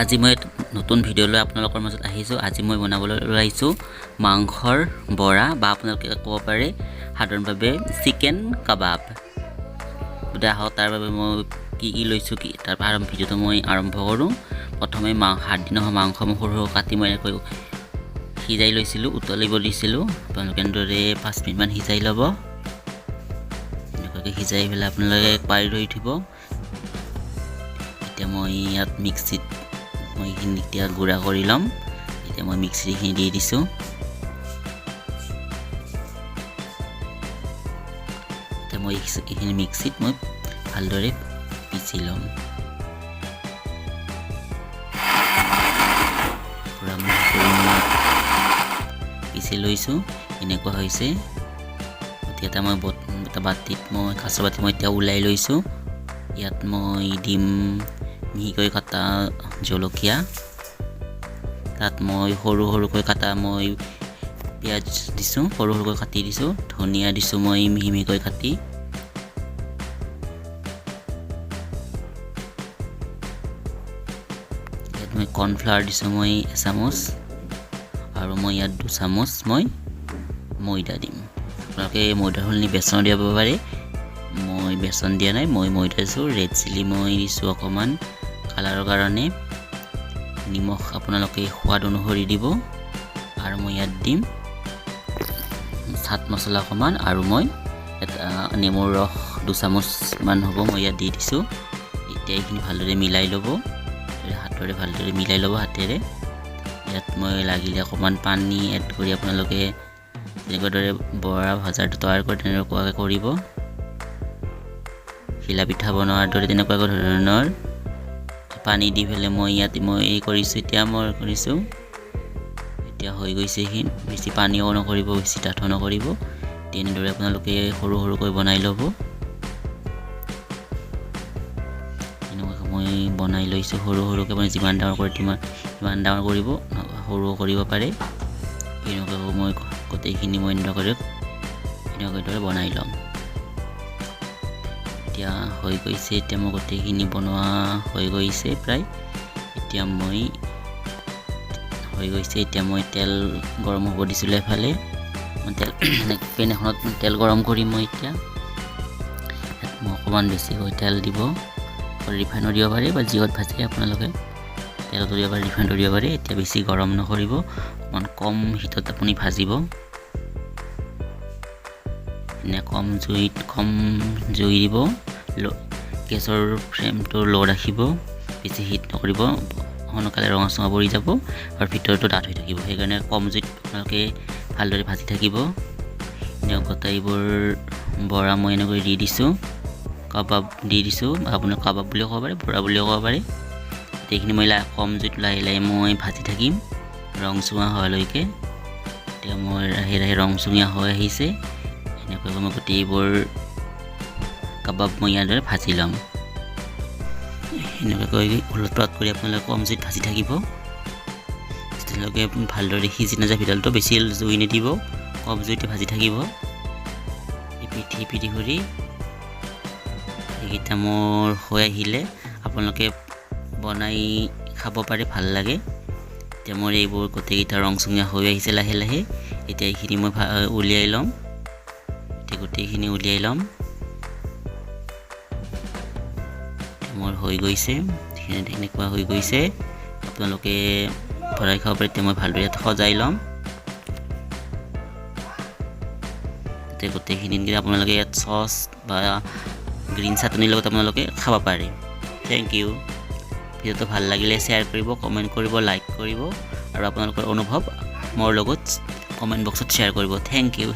আজি মই নতুন ভিডিও লৈ আপোনালোকৰ মাজত আহিছো। আজি মই বনাবলৈ ওলাইছো মাংসৰ বৰা বা আপোনালোকে ক'ব পাৰে সাধাৰণভাৱে চিকেন কাবাব। তাৰ বাবে মই কি লৈছো তাৰ ভিডিওটো মই আৰম্ভ কৰো। প্ৰথমে হাড়দি নহয় মাংস মই সৰু কাটি মই এনেকৈ সিজাই লৈছিলো, উতলিব দিছিলো। আপোনালোকে এনেদৰে 5 মিনিট মান সিজাই ল'ব। এনেকৈ সিজাই পেলাই আপোনালোকে পাৰি ধৰি থব। এতিয়া মই ইয়াত মিক্সিত মই এইখিনি গুড়া কৰি ল'ম। এতিয়া মই মিক্সিখিনি দি দিছোঁ। এতিয়া মই এইখিনি মিক্সিত মই ভালদৰে পিচি ল'ম। পুৰা পিচি লৈছোঁ, এনেকুৱা হৈছে। এতিয়া মই এটা বাতিত মই কাঁচৰ বাতি মই এতিয়া ওলাই লৈছোঁ। ইয়াত মই দিম মিহিকৈ কাটা জলকীয়া, তাত মই সৰু সৰুকৈ কাটা মই পিঁয়াজ দিছোঁ, সৰু সৰুকৈ কাটি দিছোঁ। ধনিয়া দিছোঁ মই মিহিকৈ কাটি। ইয়াত মই কৰ্ণফ্লাৱাৰ দিছোঁ মই এচামুচ, আৰু মই ইয়াত 2 চামুচ মই ময়দা দিম। আপোনালোকে ময়দা সলনি বেচন দিব পাৰে। মই বেচন দিয়া নাই, মই ময়দা দিছোঁ। ৰেড চিলি মই দিছোঁ অকণমান কালাৰৰ কাৰণে। নিমখ আপোনালোকে সোৱাদ অনুসৰি দিব। আৰু মই ইয়াত দিম চাট মছলা অকণমান, আৰু মই এটা নেমুৰ ৰস 2 চামুচ মান হ'ব মই ইয়াত দি দিছোঁ। এতিয়া এইখিনি ভালদৰে মিলাই ল'ব, হাতেৰে ভালদৰে মিলাই ল'ব হাতেৰে। ইয়াত মই লাগিলে অকণমান পানী এড কৰি আপোনালোকে যেনেকুৱা দৰে বৰা ভাজাটো তৈয়াৰ কৰে তেনেকুৱাকৈ কৰিব। ঘিলা পিঠা বনোৱাৰ দৰে তেনেকুৱা ধৰণৰ পানী দি পেলাই মই ইয়াত কৰিছোঁ। এতিয়া মই কৰিছোঁ, এতিয়া হৈ গৈছে। এইখিনি বেছি পানীও নকৰিব, বেছি ডাঠো নকৰিব। তেনেদৰে আপোনালোকে সৰু সৰুকৈ বনাই ল'ব। এনেকুৱাকৈ মই বনাই লৈছোঁ সৰু সৰুকৈ। মানে যিমান ডাঙৰ কৰে সিমান ডাঙৰ কৰিব, সৰু কৰিব পাৰে। এনেকুৱাকৈ মই গোটেইখিনি মই এনেকৈ বনাই ল'ম। এতিয়া হৈ গৈছে। এতিয়া মই গোটেইখিনি বনোৱা হৈ গৈছে প্ৰায়। এতিয়া মই তেল গৰম হ'ব দিছিলোঁ এফালে। পেন এখনত তেল গৰম কৰি মই এতিয়া মই অকণমান বেছিকৈ তেল দিব। ৰিফাইনো দিব পাৰে বা যিহত ভাজে আপোনালোকে তেলতো দিব পাৰে, ৰিফাইনটো দিব পাৰে। এতিয়া বেছি গৰম নকৰিব, অকণমান কম হিটত আপুনি ভাজিব। কম জুই দিব। গেছৰ ফ্লেমটো ল' ৰাখিব, বেছি হিট নকৰিব। সোনকালে ৰঙা চঙা পৰি যাব আৰু ভিতৰতো ডাঠ হৈ থাকিব। সেইকাৰণে কম জুইত আপোনালোকে ভালদৰে ভাজি থাকিব। গোটেইবোৰ বৰা মই এনেকৈ দি দিছোঁ, কাবাব দি দিছোঁ। আপোনাৰ কাবাব বুলিও ক'ব পাৰে, বৰা বুলিও ক'ব পাৰে। গোটেইখিনি মই কম জুইত লাহে লাহে মই ভাজি থাকিম ৰং চঙা হোৱালৈকে। এতিয়া মই লাহে লাহে ৰং চঙীয়া হৈ আহিছে। এনেকৈ মই গোটেইবোৰ কাবাব মই ইয়াৰ দৰে ভাজি ল'ম। এনেকুৱাকৈ ওলট পালট কৰি আপোনালোকে কম জুইত ভাজি থাকিব, যেতিয়ালৈকে ভালদৰে সিজি নাযায়। ভিতৰতো বেছি জুই নিদিব, কম জুইতে ভাজি থাকিব। ইপিঠি কৰি এইকেইটা মোৰ হৈ আহিলে আপোনালোকে বনাই খাব পাৰে, ভাল লাগে। এতিয়া মোৰ এইবোৰ গোটেইকেইটা ৰং চঙীয়া হৈ আহিছে লাহে লাহে। এতিয়া এইখিনি মই উলিয়াই ল'ম। গোটেইখিনি উলিয়াই ল'ম। মোৰ হৈ গৈছে, এনেকুৱা হৈ গৈছে। আপোনালোকে ভৰাই খাব পাৰে। এতিয়া মই ভালদৰে সজাই ল'ম। গোটেইখিনি আপোনালোকে ইয়াত চচ বা গ্ৰীণ চাটনিৰ লগত আপোনালোকে খাব পাৰে। Thank you. ভিডিঅ'টো ভাল লাগিলে শ্বেয়াৰ কৰিব, কমেণ্ট কৰিব, লাইক কৰিব, আৰু আপোনালোকৰ অনুভৱ মোৰ লগত কমেণ্ট বক্সত শ্বেয়াৰ কৰিব। Thank U.